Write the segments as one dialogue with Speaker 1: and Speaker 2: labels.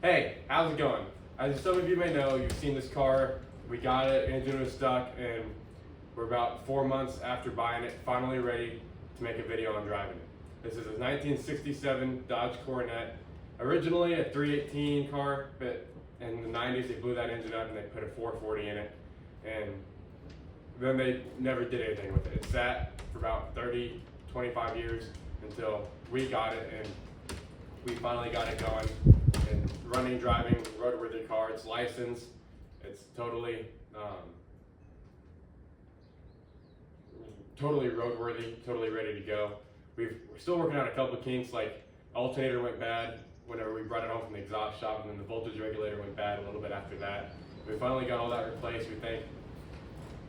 Speaker 1: Hey, how's it going? As some of you may know, you've seen this car. We got it, engine was stuck, and we're about 4 months after buying it, finally ready to make a video on driving it. This is a 1967 Dodge Coronet, originally a 318 car, but in the 90s they blew that engine up and they put a 440 in it, and then they never did anything with it. It sat for about 25 years until we got it, and we finally got it going and running, driving, roadworthy car. It's licensed. It's totally roadworthy, totally ready to go. We're still working out a couple of kinks, like alternator went bad whenever we brought it home from the exhaust shop, and then the voltage regulator went bad a little bit after that. We finally got all that replaced. We think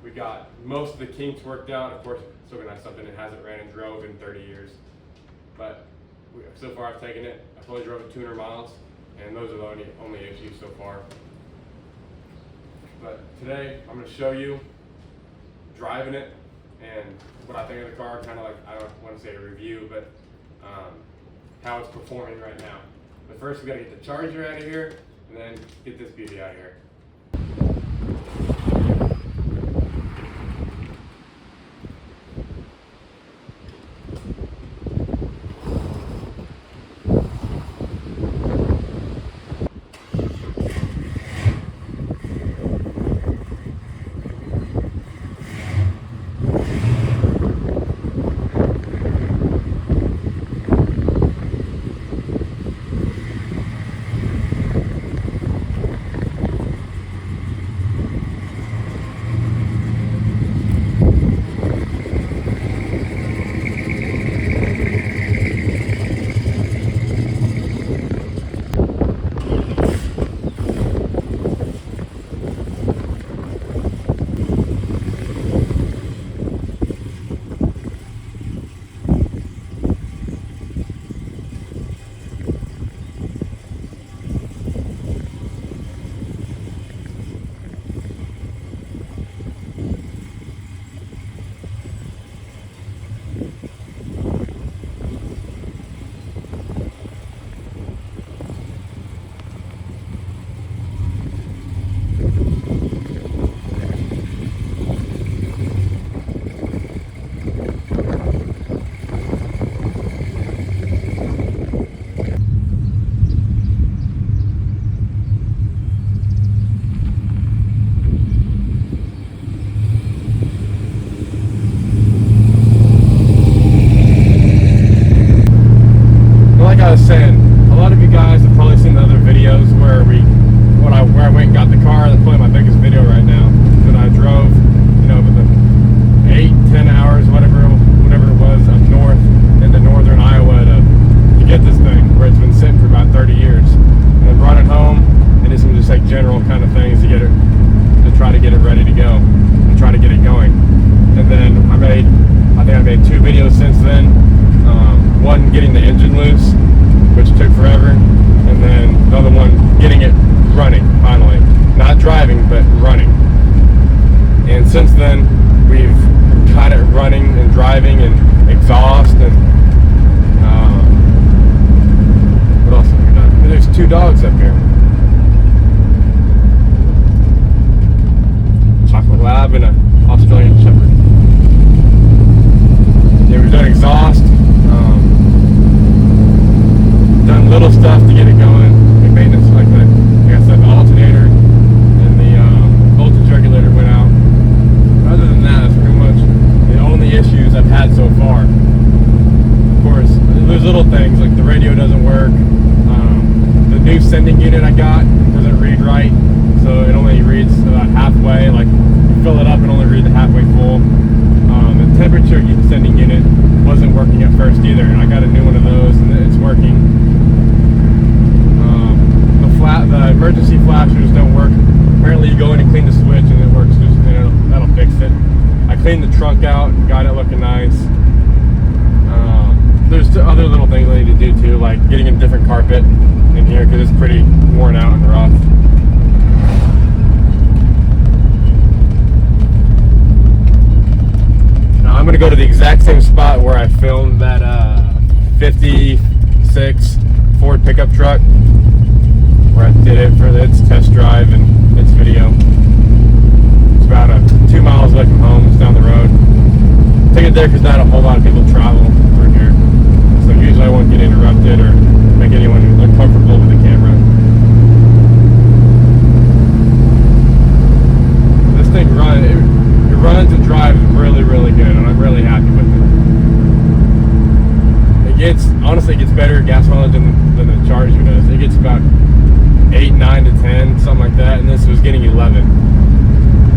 Speaker 1: we got most of the kinks worked out. Of course, still gonna have something that hasn't ran and drove in 30 years. But so far I've taken it. I've only drove it 200 miles, and those are the only issues so far. But today I'm gonna show you driving it and what I think of the car, kind of like, I don't want to say a review, but how it's performing right now. But first we gotta get the charger out of here, and then get this beauty out of here. Like I was saying, a lot of you guys have probably seen the other videos where I went and got the car. That's probably my biggest video right now. That I drove, with the 8-10 hours, whatever it was, up north into northern Iowa to get this thing, where it's been sitting for about 30 years. And I brought it home and did some just like general kind of things to try to get it ready to go and try to get it going. And then I think I made 2 videos since then. One getting the engine loose, which took forever, and then another one getting it running finally. Not driving, but running. And since then, we've got it running and driving and exhaust and what else have we done? There's 2 dogs up here. Chocolate Lab and an Australian Shepherd. Yeah, we've done exhaust. Done little stuff to get it going, like maintenance, like the alternator and the voltage regulator went out. Other than that, that's pretty much the only issues I've had so far. Of course, there's little things like the radio doesn't work. The new sending unit I got doesn't read right, so it only reads about halfway. Like you fill it up and only read the halfway full. The temperature sending unit wasn't working at first either, and I got a new one of those, and it's working. The emergency flashers don't work. Apparently you go in and clean the switch and it works, that'll fix it. I cleaned the trunk out, got it looking nice. There's other little things I need to do too, like getting a different carpet in here because it's pretty worn out and rough. Now I'm going to go to the exact same spot where I filmed that 56 Ford pickup truck, where I there because not a whole lot of people travel through here. So usually I won't get interrupted or make anyone uncomfortable with the camera. This thing it runs and drives really, really good, and I'm really happy with it. Honestly, it gets better gas mileage than the Charger does. It gets about 8, 9 to 10, something like that, and this was getting 11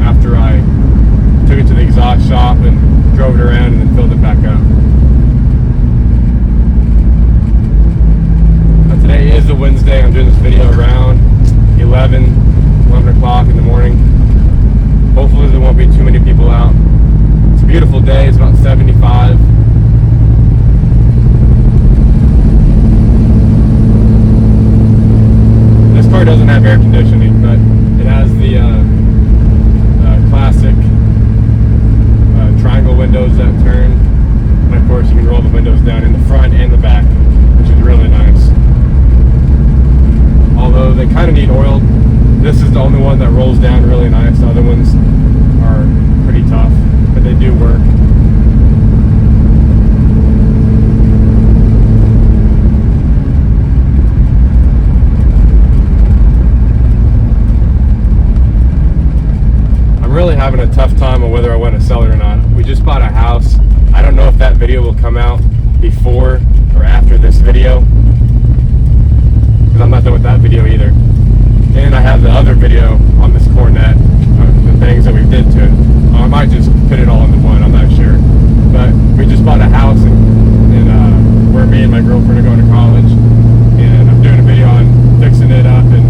Speaker 1: after I took it to the exhaust shop and drove it around and then filled it back up. Now, today is a Wednesday. I'm doing this video around 11 o'clock in the morning. Hopefully there won't be too many people out. It's a beautiful day. It's about 75. This car doesn't have air conditioning, but it has the classic triangle windows that turn, and of course you can roll the windows down in the front and the back, which is really nice. Although they kind of need oiled. This is the only one that rolls down really nice. The other ones are pretty tough, but they do work. I'm really having a tough time on whether I want to sell it or not. We just bought a house. I don't know if that video will come out before or after this video, because I'm not done with that video either. And I have the other video on this Coronet, the things that we did to it. I might just put it all into one, I'm not sure. But we just bought a house and where me and my girlfriend are going to college, and I'm doing a video on fixing it up and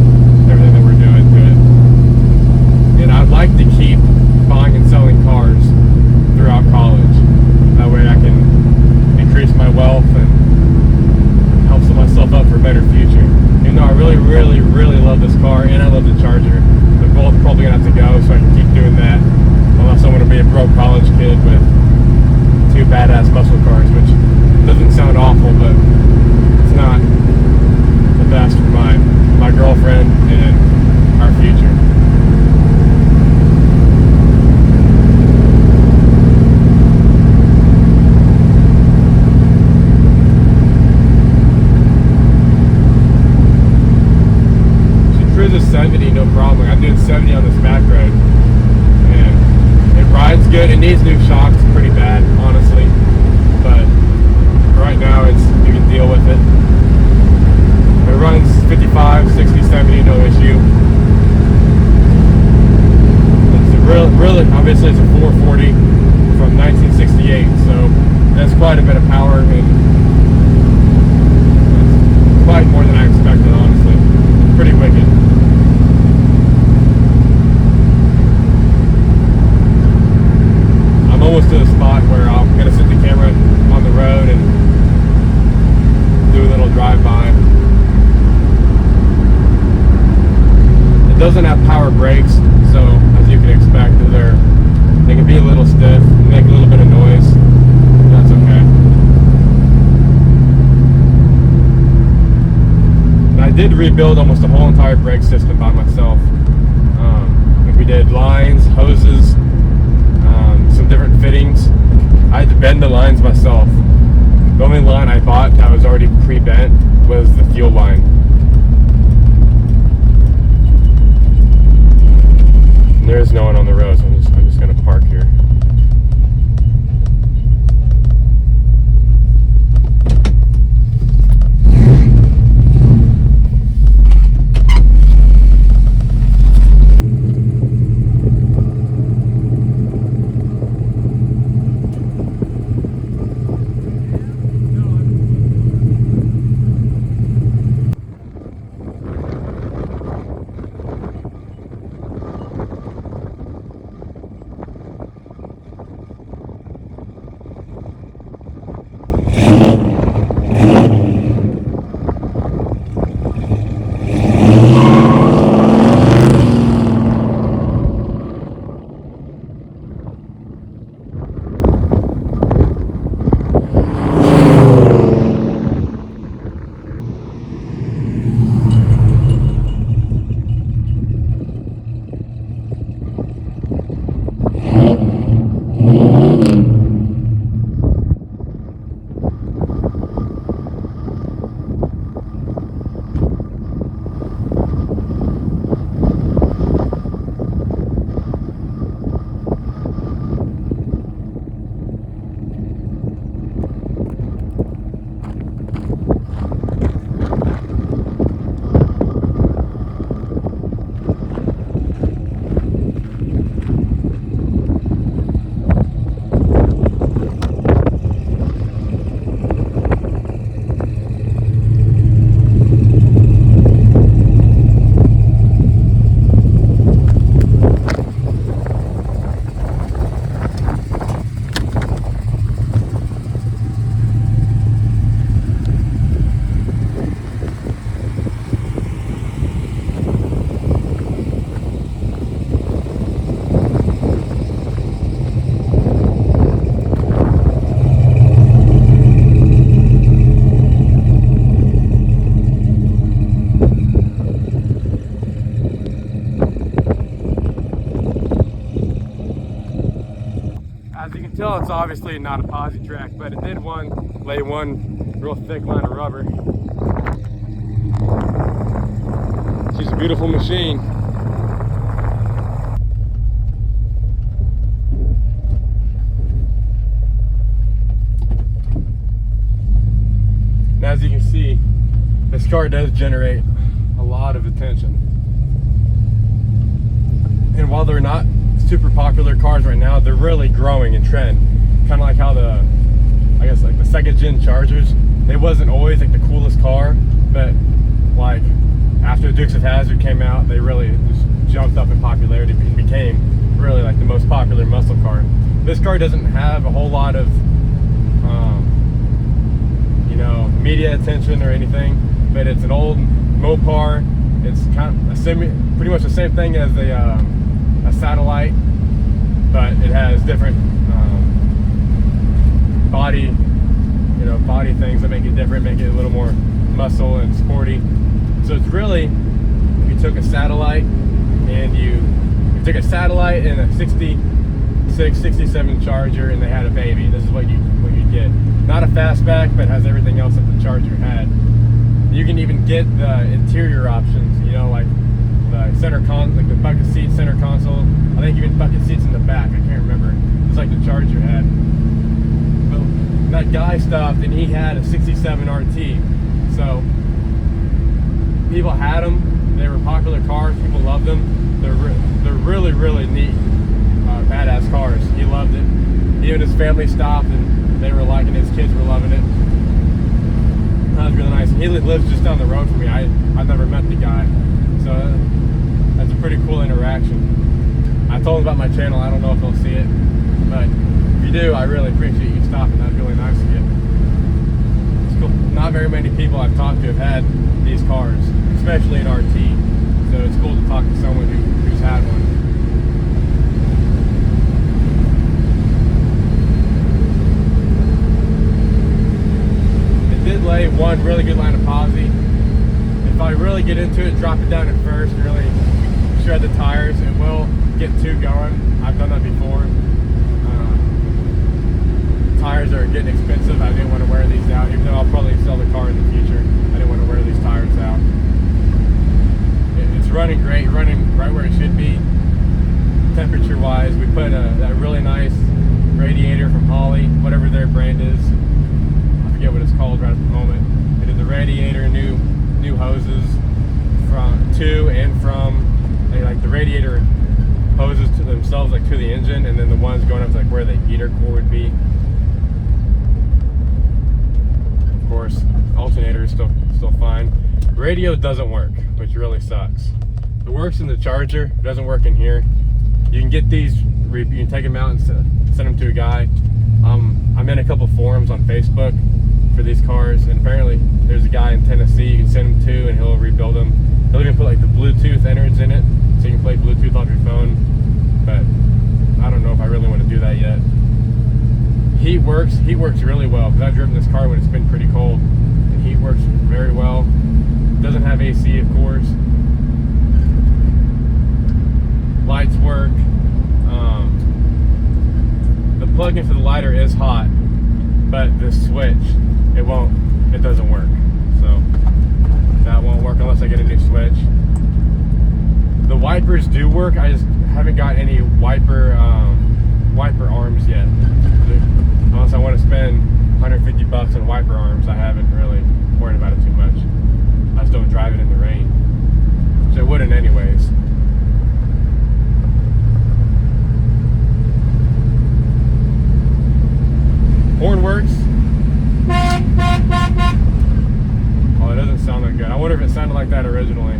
Speaker 1: everything that we're doing to it. And I'd like to keep buying and selling cars throughout college. That way I can increase my wealth and help set myself up for a better future. Even though I really, really, really love this car and I love the Charger, they're both probably going to have to go so I can keep doing that. Unless I want to be a broke college kid with 2 badass muscle cars, which doesn't sound awful, but it's not the best for my girlfriend and our future. Cruises 70, no problem. I'm doing 70 on this back road, and it rides good. It needs new shocks, pretty bad, honestly, but right now you can deal with it. It runs 55, 60, 70, no issue. It's really, obviously it's a 440 from 1968, so that's quite a bit of power, and it's quite more than I expected, honestly. It's pretty wicked. Almost to the spot where I'm going to set the camera on the road and do a little drive-by. It doesn't have power brakes, so as you can expect, they can be a little stiff, make a little bit of noise. That's okay. And I did rebuild almost the whole entire brake system by myself. We did lines, hoses, some different fittings. I had to bend the lines myself. The only line I bought that was already pre-bent was the fuel line. And there is no one on the road, so I'm just going to park here. tell it's obviously not a posi track, but it did lay one real thick line of rubber. She's a beautiful machine. And as you can see, this car does generate a lot of attention. And while they're not super popular cars right now, they're really growing in trend. Kind of like how I guess like the second gen Chargers, they wasn't always like the coolest car, but like after the Dukes of Hazzard came out, they really just jumped up in popularity and became really like the most popular muscle car. This car doesn't have a whole lot of you know, media attention or anything, but it's an old Mopar. It's kind of pretty much the same thing as a satellite, but it has different body things that make it different, make it a little more muscle and sporty. So it's really, if you took a satellite and you took a satellite and a 66, 67 Charger and they had a baby, this is what you get. Not a fastback, but has everything else that the Charger had. You can even get the interior options, you know, like the like the bucket seat center console. I think even bucket seats in the back. I can't remember. It's like the Charger had. But that guy stopped and he had a 67 RT. So people had them. They were popular cars. People loved them. They're really, really neat, badass cars. He loved it. Even his family stopped and they were liking it. His kids were loving it. That was really nice. He lives just down the road from me. I've never met the guy, so that's a pretty cool interaction. I told him about my channel. I don't know if he'll see it, but if you do, I really appreciate you stopping. That's really nice of you. It's cool. Not very many people I've talked to have had these cars, especially an RT. So it's cool to talk to someone who's had one. Did lay one really good line of posi. If I really get into it, drop it down at first, and really shred the tires, it will get two going. I've done that before. Tires are getting expensive. I didn't want to wear these out, even though I'll probably sell the car in the future. I didn't want to wear these tires out. It's running great, running right where it should be. Temperature wise, we put that really nice radiator from Holley, whatever their brand is. Forget what it's called right at the moment. They did the radiator, new hoses to and from. They like the radiator hoses to themselves, like to the engine, and then the ones going up to like where the heater core would be. Of course, alternator is still fine. Radio doesn't work, which really sucks. It works in the Charger, it doesn't work in here. You can get these, you can take them out and send them to a guy. I'm in a couple forums on Facebook for these cars, and apparently there's a guy in Tennessee you can send them to and he'll rebuild them. He'll even put like the Bluetooth innards in it so you can play Bluetooth off your phone, but I don't know if I really want to do that yet. Heat works really well, because I've driven this car when it's been pretty cold, and heat works very well. It doesn't have AC, of course. Lights work. The plug into the lighter is hot, but the switch, it doesn't work. So that won't work unless I get a new switch. The wipers do work. I just haven't got any wiper arms yet. Unless I want to spend $150 on wiper arms, I haven't really worried about it too much. I just don't drive it in the rain, which I wouldn't anyways. Horn works. Oh, it doesn't sound that good. I wonder if it sounded like that originally.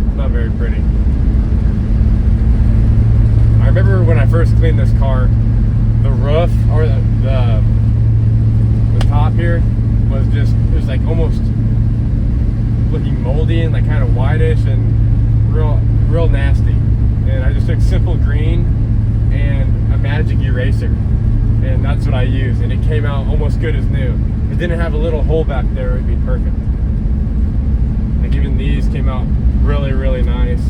Speaker 1: It's not very pretty. I remember when I first cleaned this car, the roof, or the top here, was just, it was like almost looking moldy and like kind of whitish and real nasty. And I just took simple green and a magic eraser, and that's what I used, and it came out almost good as new. If it didn't have a little hole back there, it would be perfect. Like even these came out really, really nice.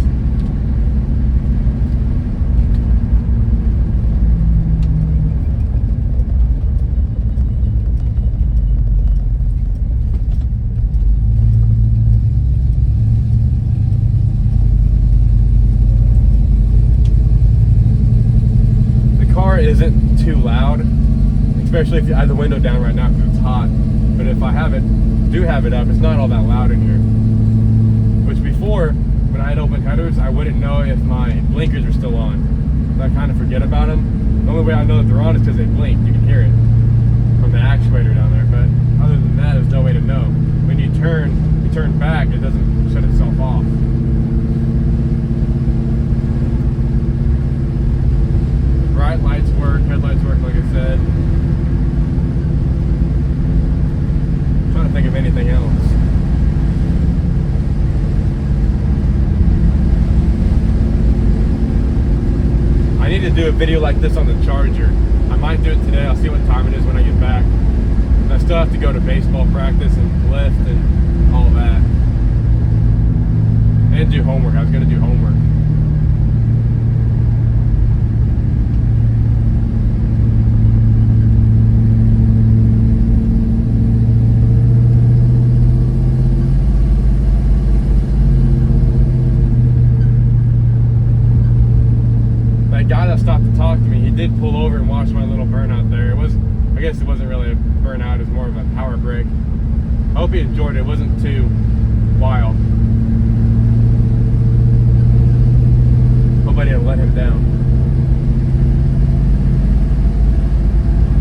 Speaker 1: car isn't too loud, especially if you have the window down right now because it's hot. But if I do have it up, it's not all that loud in here. Which before, when I had open headers, I wouldn't know if my blinkers are still on. I kind of forget about them. The only way I know that they're on is because they blink. You can hear it from the actuator down there. But other than that, there's no way to know. When you turn back, it doesn't shut itself off. Bright lights work, headlights work, like I said. I'm trying to think of anything else. I need to do a video like this on the Charger. I might do it today. I'll see what time it is when I get back. And I still have to go to baseball practice and lift and all that. And do homework. I was going to do homework. Guy that stopped to talk to me, he did pull over and watch my little burnout there. I guess it wasn't really a burnout, it was more of a power brake. I hope he enjoyed it. It wasn't too wild. Hope I didn't let him down.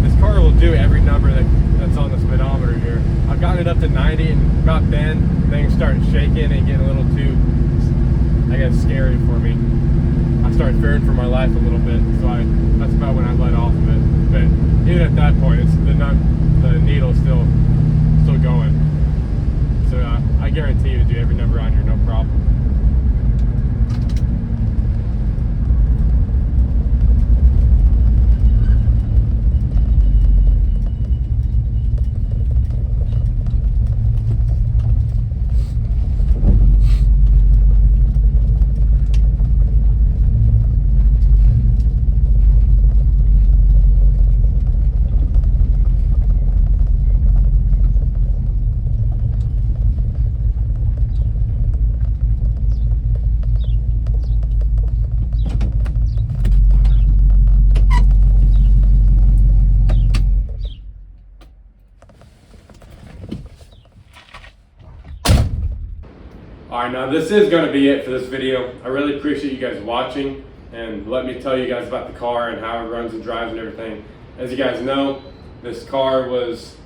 Speaker 1: This car will do every number that's on the speedometer here. I've gotten it up to 90, and about then things start shaking and getting a little too, I guess, scary for me. I started fearing for my life a little bit, so that's about when I let off of it. But even at that point, the needle's still going. So I guarantee you to do every number on here, no problem. Alright, now this is going to be it for this video. I really appreciate you guys watching, and let me tell you guys about the car and how it runs and drives and everything. As you guys know, this car was,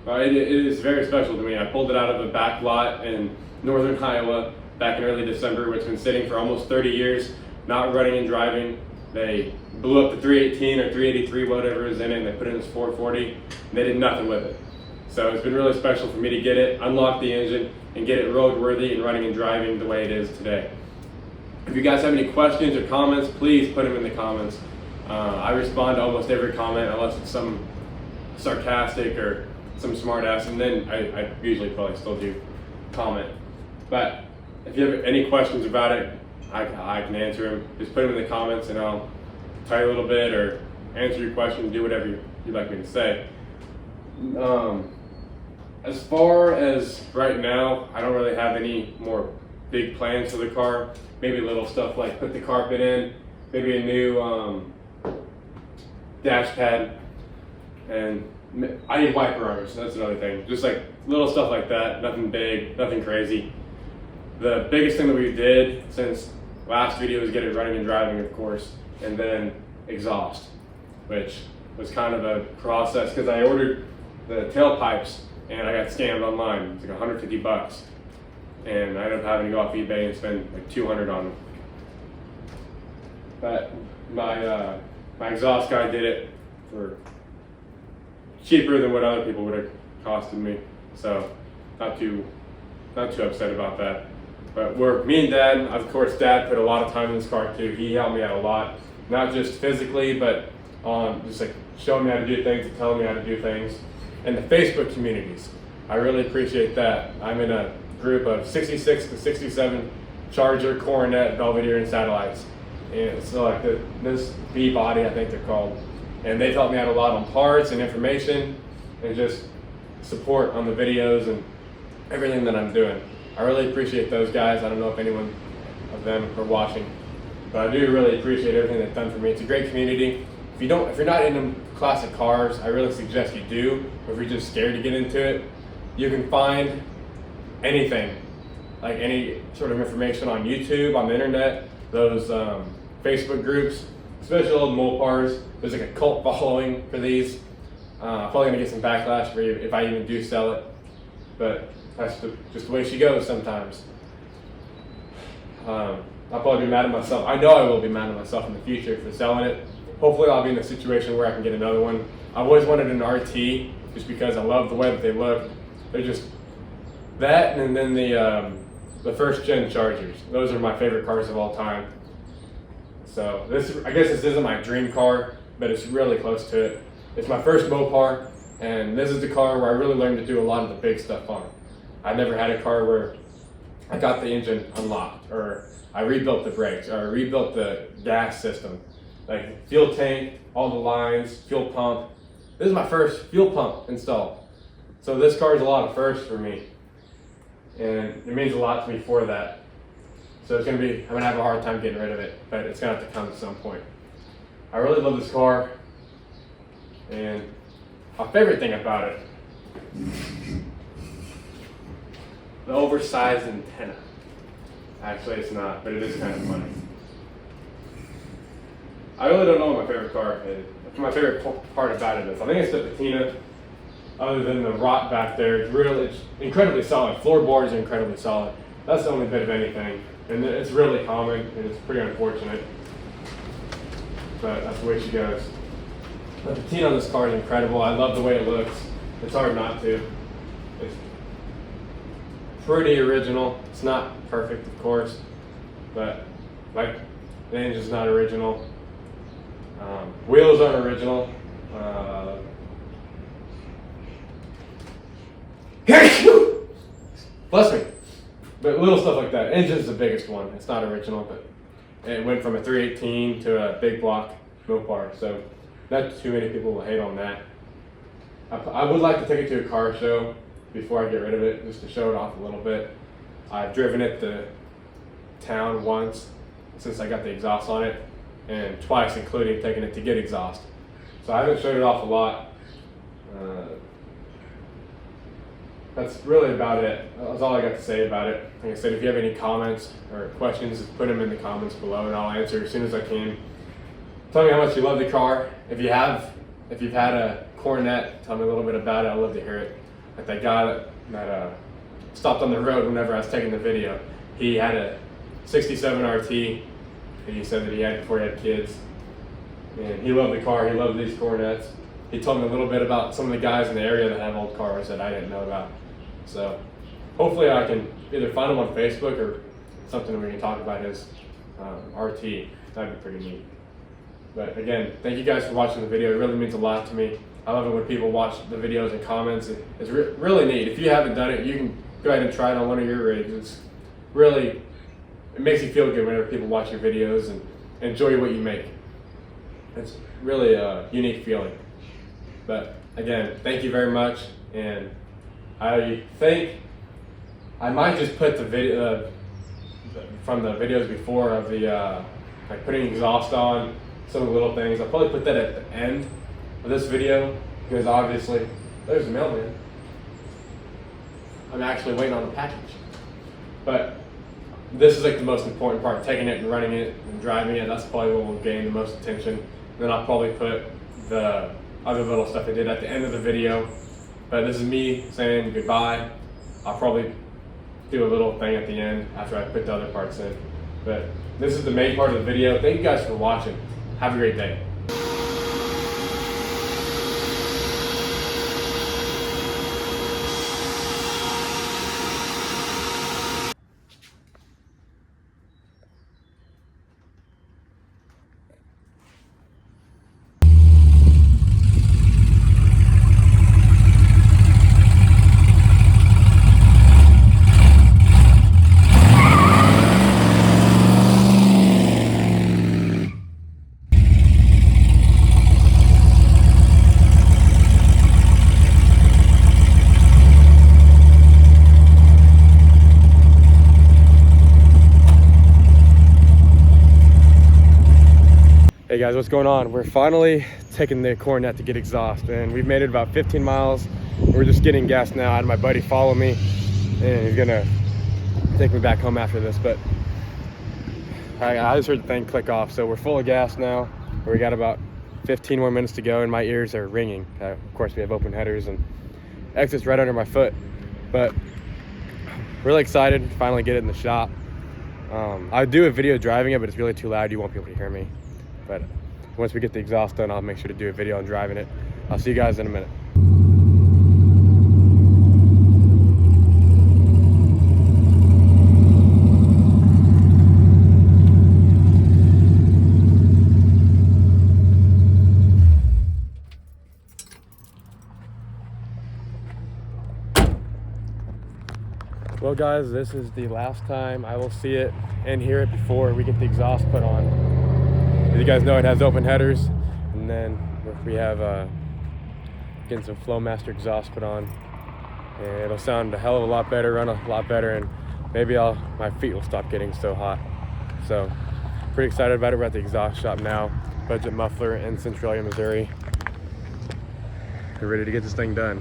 Speaker 1: it is very special to me. I pulled it out of a back lot in northern Iowa back in early December, which has been sitting for almost 30 years, not running and driving. They blew up the 318 or 383, whatever is in it, and they put it in this 440, and they did nothing with it. So it's been really special for me to get it, unlock the engine, and get it roadworthy and running and driving the way it is today. If you guys have any questions or comments, please put them in the comments. I respond to almost every comment unless it's some sarcastic or some smart ass, and then I usually probably still do comment. But if you have any questions about it, I can answer them. Just put them in the comments and I'll tell you a little bit or answer your question, do whatever you'd like me to say. As far as right now, I don't really have any more big plans for the car. Maybe little stuff like put the carpet in, maybe a new dash pad, and I need wiper arms, that's another thing. Just like little stuff like that, nothing big, nothing crazy. The biggest thing that we did since last video was get it running and driving, of course, and then exhaust, which was kind of a process because I ordered the tailpipes and I got scammed online. It's like 150 bucks. And I ended up having to go off eBay and spend like 200 on them. But my exhaust guy did it for cheaper than what other people would have costed me. So not too upset about that. But me and Dad, of course, Dad put a lot of time in this car too. He helped me out a lot, not just physically, but on just like showing me how to do things and telling me how to do things. And the Facebook communities, I really appreciate that. I'm in a group of 66 to 67 Charger, Coronet, Belvedere, and satellites. And so like this B body, I think they're called. And they've helped me out a lot on parts and information and just support on the videos and everything that I'm doing. I really appreciate those guys. I don't know if anyone of them are watching, but I do really appreciate everything they've done for me. It's a great community if you're not into classic cars, I really suggest you do. Or if you're just scared to get into it, you can find anything, like any sort of information on YouTube, on the internet, those Facebook groups, especially old Mopars. There's like a cult following for these. I'm probably gonna get some backlash for you if I even do sell it, but that's just the way she goes sometimes. I'll probably be mad at myself. I know I will be mad at myself in the future for selling it. Hopefully I'll be in a situation where I can get another one. I've always wanted an RT just because I love the way that they look. They're just that, and then the first gen Chargers. Those are my favorite cars of all time. So I guess this isn't my dream car, but it's really close to it. It's my first Mopar, and this is the car where I really learned to do a lot of the big stuff on it. I never had a car where I got the engine unlocked, or I rebuilt the brakes, or I rebuilt the gas system, like fuel tank, all the lines, fuel pump. This is my first fuel pump installed. So this car is a lot of firsts for me, and it means a lot to me for that. So I'm gonna have a hard time getting rid of it, but it's gonna have to come at some point. I really love this car, and my favorite thing about it, the oversized antenna. Actually, it's not, but it is kind of funny. I really don't know what my favorite car is. My favorite part about it is, I think it's the patina. Other than the rot back there, it's incredibly solid. Floorboards are incredibly solid. That's the only bit of anything, and it's really common, and it's pretty unfortunate. But that's the way she goes. The patina on this car is incredible. I love the way it looks. It's hard not to. It's pretty original. It's not perfect, of course, but like the engine's not original. Wheels aren't original. Bless me. But little stuff like that. Engine's the biggest one. It's not original, but it went from a 318 to a big block Mopar. So not too many people will hate on that. I would like to take it to a car show before I get rid of it, just to show it off a little bit. I've driven it to town once since I got the exhaust on it, and twice including taking it to get exhaust. So I haven't showed it off a lot. That's really about it. That's all I got to say about it. Like I said, if you have any comments or questions, just put them in the comments below and I'll answer as soon as I can. Tell me how much you love the car. If you've had a Coronet, tell me a little bit about it. I'd love to hear it. Like that guy that stopped on the road whenever I was taking the video. He had a 67 RT that he said that he had before he had kids. And he loved the car. He loved these Coronets. He told me a little bit about some of the guys in the area that have old cars that I didn't know about. So hopefully I can either find him on Facebook or something that we can talk about his RT. That'd be pretty neat. But again, thank you guys for watching the video. It really means a lot to me. I love it when people watch the videos and comments. It's really neat. If you haven't done it, you can go ahead and try it on one of your rigs. It makes you feel good whenever people watch your videos and enjoy what you make. It's really a unique feeling. But again, thank you very much, and I think I might just put the video from the videos before of the like putting exhaust on, some of the little things. I'll probably put that at the end of this video because obviously there's the mailman. I'm actually waiting on the package, but this is like the most important part: taking it and running it and driving it. That's probably what will gain the most attention. And then I'll probably put the other little stuff I did at the end of the video. But this is me saying goodbye. I'll probably do a little thing at the end after I put the other parts in. But this is the main part of the video. Thank you guys for watching. Have a great day. Hey guys, what's going on? We're finally taking the Coronet to get exhaust, and we've made it about 15 miles. We're just getting gas now. I had my buddy follow me, and he's gonna take me back home after this, but I just heard the thing click off, so we're full of gas now. We got about 15 more minutes to go, and my ears are ringing. Of course, we have open headers, and exit's right under my foot, but really excited to finally get it in the shop. I do a video driving it, but it's really too loud. You won't be able to hear me. But once we get the exhaust done, I'll make sure to do a video on driving it. I'll see you guys in a minute. Well guys, this is the last time I will see it and hear it before we get the exhaust put on. As you guys know, it has open headers, and then we have getting some Flowmaster exhaust put on, and it'll sound a hell of a lot better, run a lot better, and maybe my feet will stop getting so hot. So pretty excited about it. We're at the exhaust shop now, Budget Muffler in Centralia, Missouri. We're ready to get this thing done.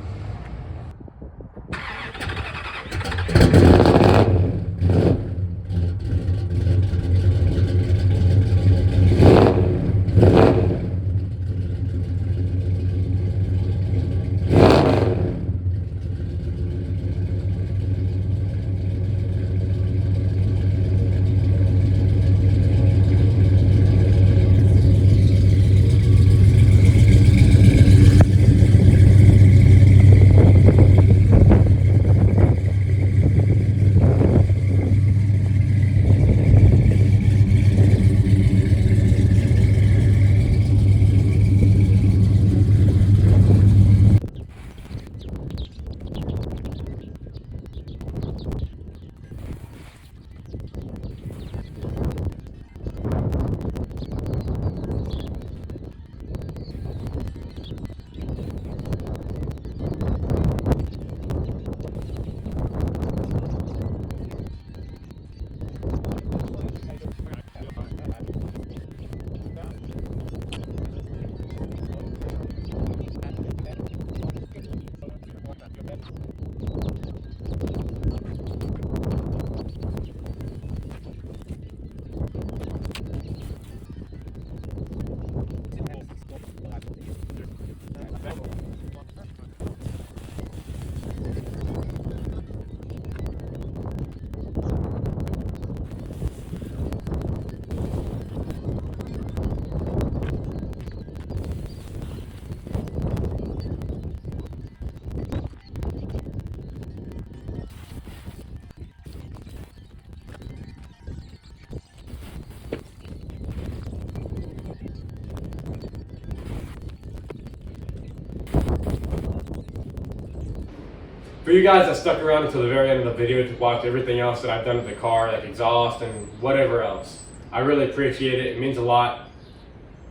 Speaker 1: For you guys that stuck around until the very end of the video to watch everything else that I've done to the car, like exhaust and whatever else, I really appreciate it. It means a lot.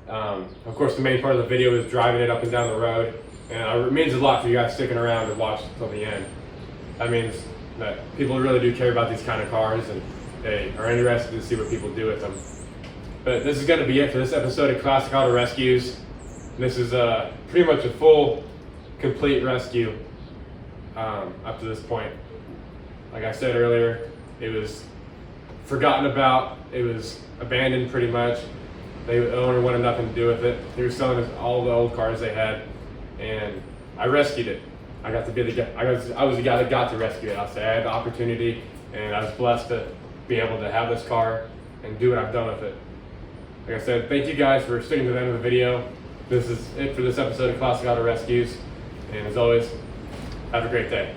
Speaker 1: Of course, the main part of the video is driving it up and down the road, and it means a lot for you guys sticking around to watch until the end. That means that people really do care about these kind of cars, and they are interested to see what people do with them. But this is going to be it for this episode of Classic Auto Rescues. This is pretty much a full, complete rescue. Up to this point. Like I said earlier, it was forgotten about, it was abandoned pretty much. The owner wanted nothing to do with it. They were selling us all the old cars they had, and I rescued it. I got to be the guy. I was the guy that got to rescue it. I'll say I had the opportunity, and I was blessed to be able to have this car and do what I've done with it. Like I said, thank you guys for sticking to the end of the video. This is it for this episode of Classic Auto Rescues, and as always, have a great day.